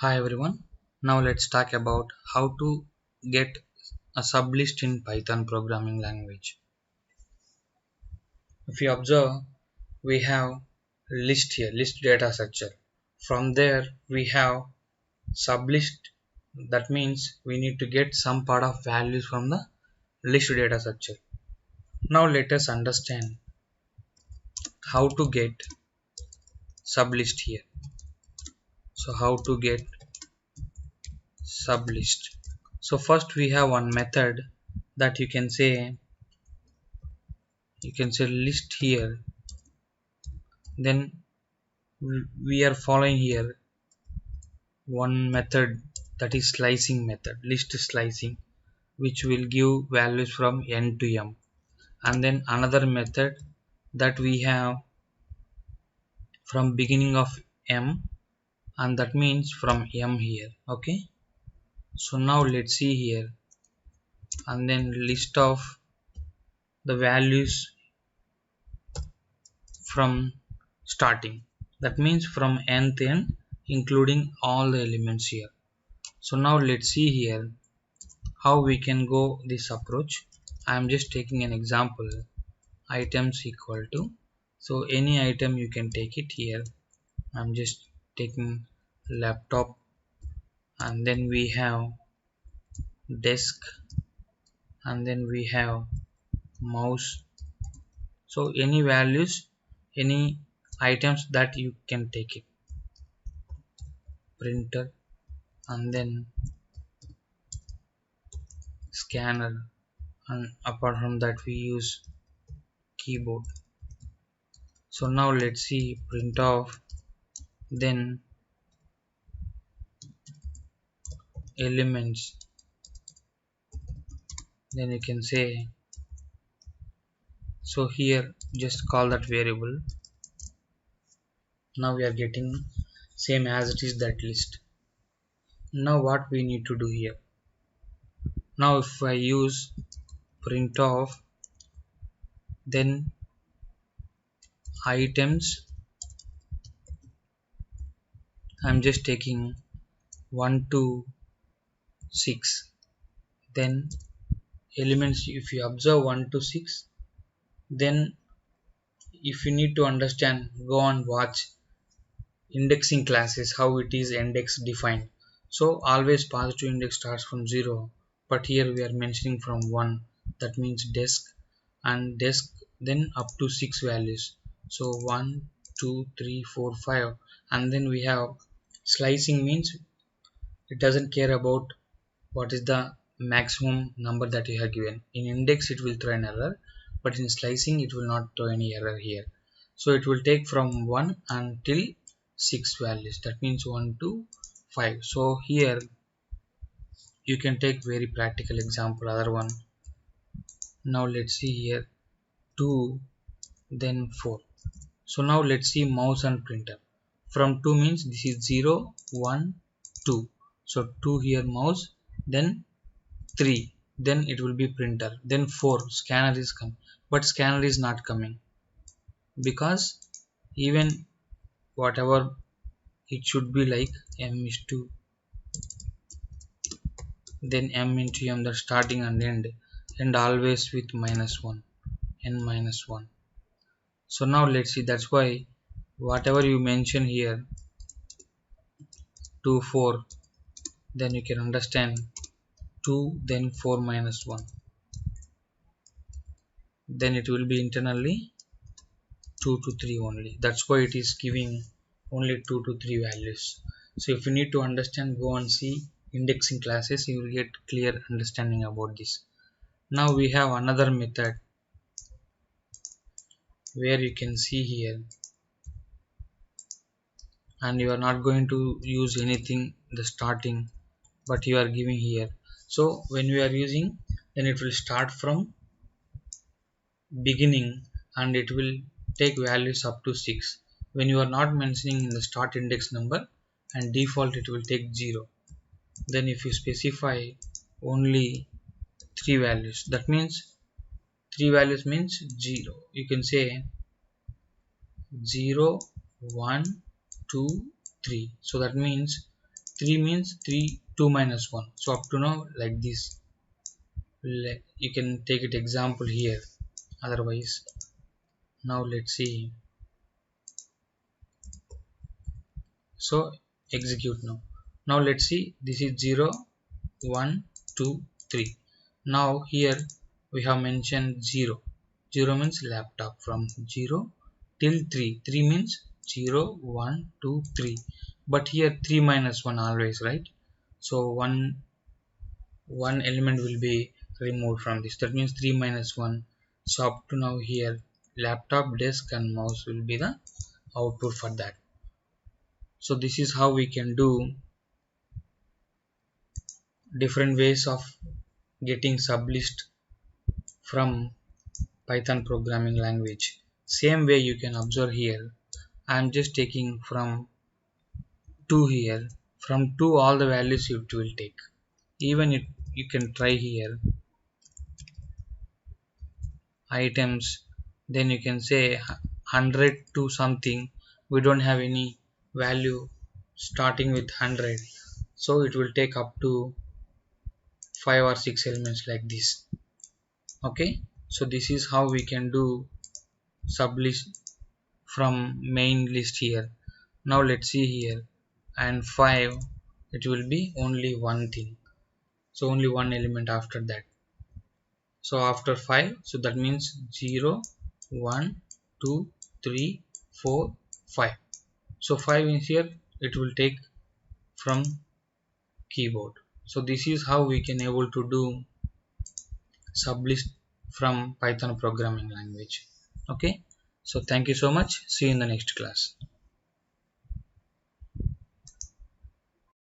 Hi everyone. Now let's talk about how to get a sublist in Python programming language. If you observe, we have list here, list data structure. From there we have sublist. That means we need to get some part of values from the list data structure. Now let us understand how to get sublist here. So how to get sublist. So first we have one method that you can say list here. Then we are following here one method, that is slicing method, list slicing, which will give values from n to m. And then another method that we have from beginning of m, and that means from m here. Okay, so now let's see here, and then list of the values from starting, that means from nth n, including all the elements here. So now let's see here how we can go this approach. I am just taking an example, items equal to, so any item you can take it here. I'm just taking laptop, and then we have desk, and then we have mouse. So any values, any items that you can take it, printer, and then scanner, and apart from that we use keyboard. So now let's see print off, then elements, then you can say, so here just call that variable. Now we are getting same as it is that list. Now what we need to do here, now if I use print off, then items, I'm just taking 1 to 6, then elements, if you observe 1 to 6, then if you need to understand, go and watch indexing classes, how it is index defined. So always positive index starts from 0, but here we are mentioning from 1, that means desk, and desk then up to 6 values. So 1 2 3 4 5, and then we have slicing, means it doesn't care about what is the maximum number that you have given. In index it will throw an error, but in slicing it will not throw any error here. So it will take from 1 until 6 values, that means 1 to 5. So here you can take very practical example, other one. Now let's see here 2, then 4. So now let's see mouse and printer. From 2 means this is 0 1 2, so 2 here mouse, then 3, then it will be printer, then 4 scanner is coming, but scanner is not coming because even whatever it should be like m is 2, then m into m, the starting and end, and always with -1, n -1. So now let's see, that's why whatever you mention here 2 4, then you can understand 2 then 4 -1, then it will be internally 2 to 3 only. That's why it is giving only 2 to 3 values. So if you need to understand, go and see indexing classes, you will get clear understanding about this. Now we have another method where you can see here, and you are not going to use anything the starting, but you are giving here. So when we are using, then it will start from beginning and it will take values up to 6. When you are not mentioning in the start index number, and default it will take 0. Then if you specify only 3 values, that means 3 values means 0, you can say 0 1 2 3. So that means 3 means 3 2 minus 1. So up to now like this. You can take it example here. Otherwise, now let's see. So execute now. Now let's see, this is 0 1 2 3. Now here we have mentioned 0. 0 means laptop. From 0 till 3. 3 means 0 1 2 3. But here 3 minus 1 always, right? So one element will be removed from this. That means 3 minus 1. So up to now here laptop, desk and mouse will be the output for that. So this is how we can do different ways of getting sublist from Python programming language. Same way you can observe here. I am just taking from 2 here. From 2 all the values it will take. Even if you can try here items, then you can say 100 to something. We don't have any value starting with 100, so it will take up to 5 or 6 elements like this. Okay, so this is how we can do sublist from main list here. Now let's see here, and 5 it will be only one thing, so only one element after that. So after 5, so that means 0 1 2 3 4 5. So 5 is here, it will take from keyboard. So this is how we can able to do sublist from Python programming language. Okay, so thank you so much. See you in the next class.